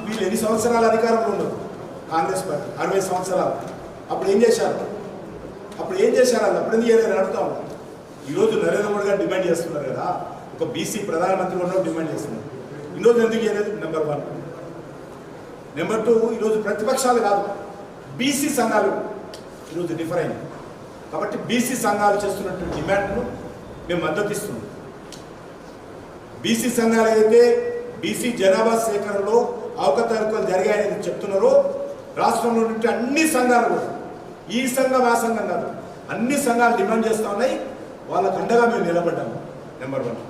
వీళ్ళు ఎన్ని సంవత్సరాల అధికారంలో ఉన్నారు కాంగ్రెస్ పార్టీ? 60 సంవత్సరాలు. అప్పుడు ఏం చేశారు? అప్పుడు ఎందుకు చేయలేదని అడుగుతా ఉన్నాం. ఈరోజు నరేంద్ర మోడీ గారు డిమాండ్ చేస్తున్నారు కదా, ఒక బీసీ ప్రధానమంత్రి ఉన్నప్పుడు డిమాండ్ చేస్తున్నారు. ఈరోజు ఎందుకు చేయలేదు? నెంబర్ 1. నెంబర్ 2, ఈరోజు ప్రతిపక్షాలు కాదు, బీసీ సంఘాలు ఈరోజు డిఫర్ అయింది. కాబట్టి బీసీ సంఘాలు చేస్తున్నటువంటి డిమాండ్ను మేము మద్దతు ఇస్తున్నాం. బీసీ సంఘాలు ఏదైతే బీసీ జనాభా సేకరణలో అవకతవకలు జరిగాయని చెప్తున్నారో, రాష్ట్రంలో నుండి అన్ని సంఘాలు కూడా, ఈ సంఘం ఆ సంఘం కాదు, అన్ని సంఘాలు డిమాండ్ చేస్తూ ఉన్నాయి. వాళ్ళకు అండగా మేము నిలబడ్డాము. నెంబర్ 1.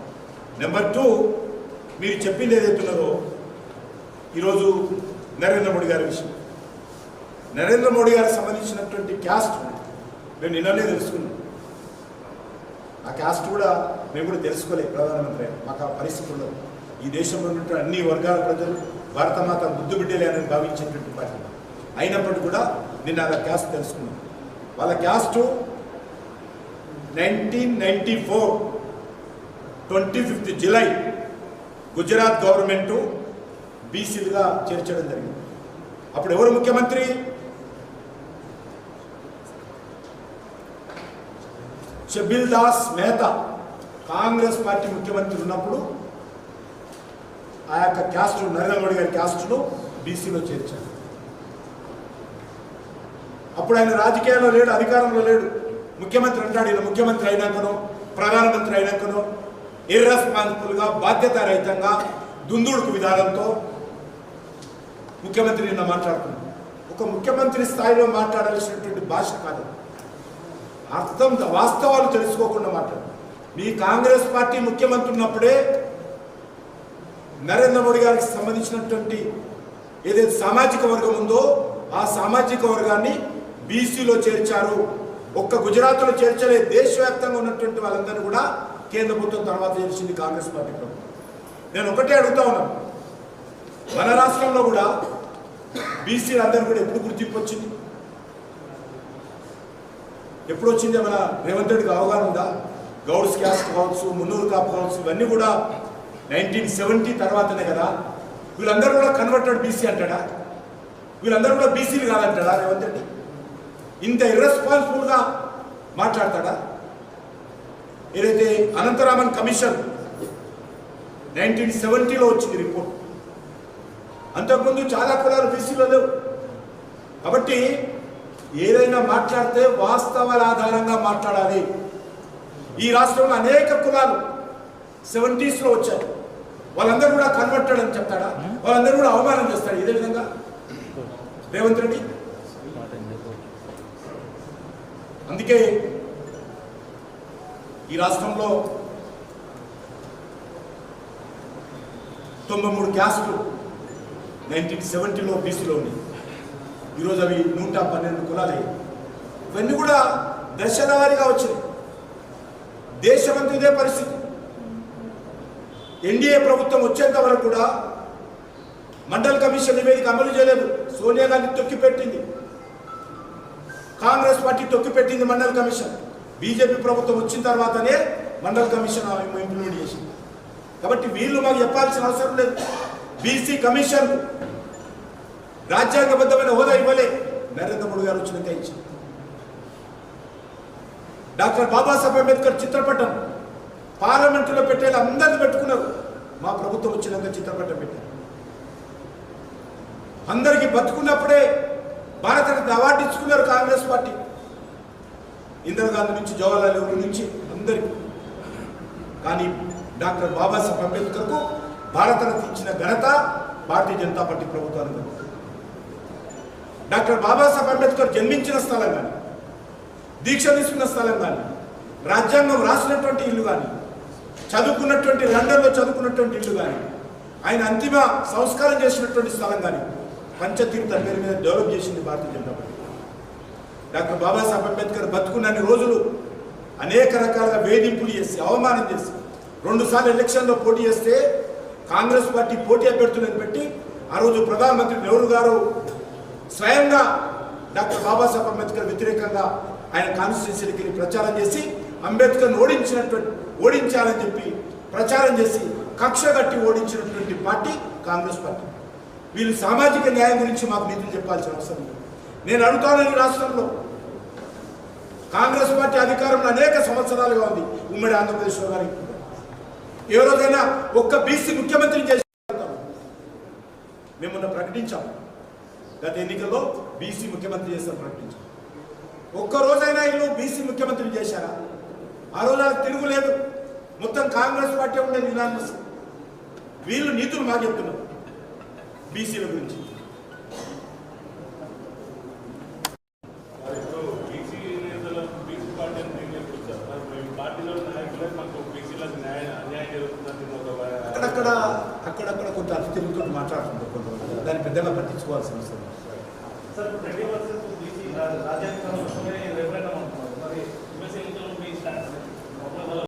నెంబర్ 2, మీరు చెప్పింది ఏదైతున్నారో ఈరోజు నరేంద్ర మోడీ గారి విషయం, నరేంద్ర మోడీ గారికి సంబంధించినటువంటి క్యాస్ట్ మేము నిన్ననే తెలుసుకున్నాం. ఆ క్యాస్ట్ కూడా మేము కూడా తెలుసుకోలేదు. ప్రధానమంత్రి మాకు ఆ పరిస్థితి ఉండదు. ఈ దేశంలో ఉన్నటువంటి అన్ని వర్గాల ప్రజలు భారతమాత ముద్దు బిడ్డలే అని భావించేటువంటి పార్టీ అయినప్పటికీ కూడా నిన్న ఆ క్యాస్ట్ తెలుసుకున్నాం. వాళ్ళ క్యాస్టు 1994 25 జూలై గుజరాత్ గవర్నమెంటు బీసీలుగా చేర్చడం జరిగింది. అప్పుడు ఎవరు ముఖ్యమంత్రి? షబీల్ దాస్ మెహతా కాంగ్రెస్ పార్టీ ముఖ్యమంత్రి ఉన్నప్పుడు ఆ యొక్క క్యాస్ట్ నరేంద్ర మోడీ గారి క్యాస్ట్ను బీసీలో చేర్చారు. అప్పుడు ఆయన రాజకీయాల్లో లేడు, అధికారంలో లేడు. ముఖ్యమంత్రి అంటాడు, ఈయన ముఖ్యమంత్రి అయినాకనో ప్రధానమంత్రి అయినాకనో ఇర్రెస్పాన్సిబుల్గా బాధ్యతారహితంగా దుందుడుకు విధానంతో ముఖ్యమంత్రి నిన్న మాట్లాడుతున్నాడు. ఒక ముఖ్యమంత్రి స్థాయిలో మాట్లాడాల్సినటువంటి భాష కాదు, అర్థం వాస్తవాలు తెలుసుకోకుండా మాట్లాడు. మీ కాంగ్రెస్ పార్టీ ముఖ్యమంత్రి ఉన్నప్పుడే నరేంద్ర మోడీ గారికి సంబంధించినటువంటి ఏదైతే సామాజిక వర్గం ఉందో ఆ సామాజిక వర్గాన్ని బీసీలో చేర్చారు. ఒక్క గుజరాత్లో చేర్చలే, దేశవ్యాప్తంగా ఉన్నటువంటి వాళ్ళందరినీ కూడా కేంద్ర ప్రభుత్వం తర్వాత చేర్చింది కాంగ్రెస్ పార్టీ ప్రభుత్వం. నేను ఒకటే అడుగుతా ఉన్నాను, మన రాష్ట్రంలో కూడా బీసీలు అందరూ కూడా ఎప్పుడు గుర్తింపు వచ్చింది? ఎప్పుడు వచ్చింది? మన రేవంత్ రెడ్డికి అవగాహన ఉందా? గౌడ్స్ క్యాస్ట్ కావచ్చు, మున్నూరు కాపు కావచ్చు, ఇవన్నీ కూడా 1970 తర్వాతనే కదా. వీళ్ళందరూ కూడా కన్వర్టెడ్ బీసీ అంటాడా? వీళ్ళందరూ కూడా బీసీలు కాదంటాడా రేవంత్ రెడ్డి? ఇంత ఇర్రెస్పాన్సిబుల్గా మాట్లాడతాడా? ఏదైతే అనంతరామన్ కమిషన్ 1970లో వచ్చింది రిపోర్ట్, అంతకుముందు చాలా కులాలు బీసీలో లేవు. కాబట్టి ఏదైనా మాట్లాడితే వాస్తవాల ఆధారంగా మాట్లాడాలి. ఈ రాష్ట్రంలో అనేక కులాలు 70sలో వచ్చారు, వాళ్ళందరూ కూడా కన్వర్టెడ్ అని చెప్తాడా? వాళ్ళందరూ కూడా అవమానం చేస్తాడు ఇదే విధంగా రేవంత్ రెడ్డి. అందుకే ఈ రాష్ట్రంలో 93 క్యాస్టులు 1970లో బీసీలో ఉన్నాయి. ఈరోజు అవి 112 కులాలయ్యాయి. ఇవన్నీ కూడా దశల వారీగా వచ్చినాయి. దేశమంతా ఇదే పరిస్థితి. ఎన్డీఏ ప్రభుత్వం వచ్చేంత వరకు కూడా మండల్ కమిషన్ నివేదిక అమలు చేయలేదు. సోనియా గాంధీ తొక్కిపెట్టింది, కాంగ్రెస్ పార్టీ తొక్కిపెట్టింది మండల్ కమిషన్. బీజేపీ ప్రభుత్వం వచ్చిన తర్వాతనే మండల్ కమిషన్ ఇంప్లిమెంట్ చేసింది. కాబట్టి వీళ్ళు మాకు చెప్పాల్సిన అవసరం లేదు. బీసీ కమిషన్ రాజ్యాంగబద్ధమైన హోదా ఇవ్వలే, నరేంద్ర మోడీ గారు వచ్చినాక ఇచ్చింది. డాక్టర్ బాబాసాహెబ్ అంబేద్కర్ చిత్రపటం పార్లమెంటులో పెట్టేలా అందరిని పెట్టుకున్నారు. మా ప్రభుత్వం వచ్చినాక చిత్రపటం పెట్టారు. అందరికీ బతుకున్నప్పుడే భారతరత్న అవార్డు ఇచ్చుకున్నారు కాంగ్రెస్ పార్టీ. ఇందిరాగాంధీ నుంచి జవహర్లాల్ నెహ్రూ నుంచి అందరికీ. కానీ డాక్టర్ బాబాసాహెబ్ అంబేద్కర్కు భారతరత్న ఇచ్చిన ఘనత భారతీయ జనతా పార్టీ ప్రభుత్వానికి. డాక్టర్ బాబాసాహెబ్ అంబేద్కర్ జన్మించిన స్థలం కానీ, దీక్ష తీసుకున్న స్థలం కానీ, రాజ్యాంగం రాసినటువంటి ఇల్లు కానీ, చదువుకున్నటువంటి లండన్లో చదువుకున్నటువంటి ఇల్లు కానీ, ఆయన అంతిమ సంస్కారం చేసినటువంటి స్థలం కానీ పంచతీర్థ పేరు మీద డెవలప్ చేసింది భారతీయ జనతా పార్టీ. డాక్టర్ బాబాసాహెబ్ అంబేద్కర్ బతుకున్నన్ని రోజులు అనేక రకాలుగా వేధింపులు చేసి అవమానం చేసి 2 సార్లు ఎలక్షన్లో పోటీ చేస్తే కాంగ్రెస్ పార్టీ పోటీ అభ్యర్థులను పెట్టి ఆ రోజు ప్రధానమంత్రి నెహ్రూ గారు స్వయంగా డాక్టర్ బాబాసాహెబ్ అంబేద్కర్ వ్యతిరేకంగా ఆయన కాన్స్టిట్యూన్సీకి వెళ్ళి ప్రచారం చేసి అంబేద్కర్ను ఓడించాలని చెప్పి ప్రచారం చేసి కక్ష కట్టి ఓడించినటువంటి పార్టీ కాంగ్రెస్ పార్టీ. వీళ్ళు సామాజిక న్యాయం గురించి మాకు నిధులు చెప్పాల్సిన అవసరం లేదు. నేను అడుగుతాను, ఈ రాష్ట్రంలో కాంగ్రెస్ పార్టీ అధికారంలో అనేక సంవత్సరాలుగా ఉంది ఉమ్మడి ఆంధ్రప్రదేశ్లో. గారి ఏ రోజైనా ఒక్క బీసీ ముఖ్యమంత్రిని చేసి మేము మొన్న ప్రకటించాం, గత ఎన్నికల్లో బీసీ ముఖ్యమంత్రి చేస్తాం ప్రకటించాం. ఒక్కరోజైనా వీళ్ళు బీసీ ముఖ్యమంత్రిని చేశారా? ఆ రోజు అది తిరుగులేదు, మొత్తం కాంగ్రెస్ పార్టీ ఉండేది యునానిమస్. వీళ్ళు నీతులు మాకు చెప్తున్నారు బీసీల గురించి. అక్కడక్కడ కొంత అతి తిరుగుతూ మాట్లాడుతుంటారు కొంతమంది, దాన్ని పెద్దగా పట్టించుకోవాల్సిన అవసరం.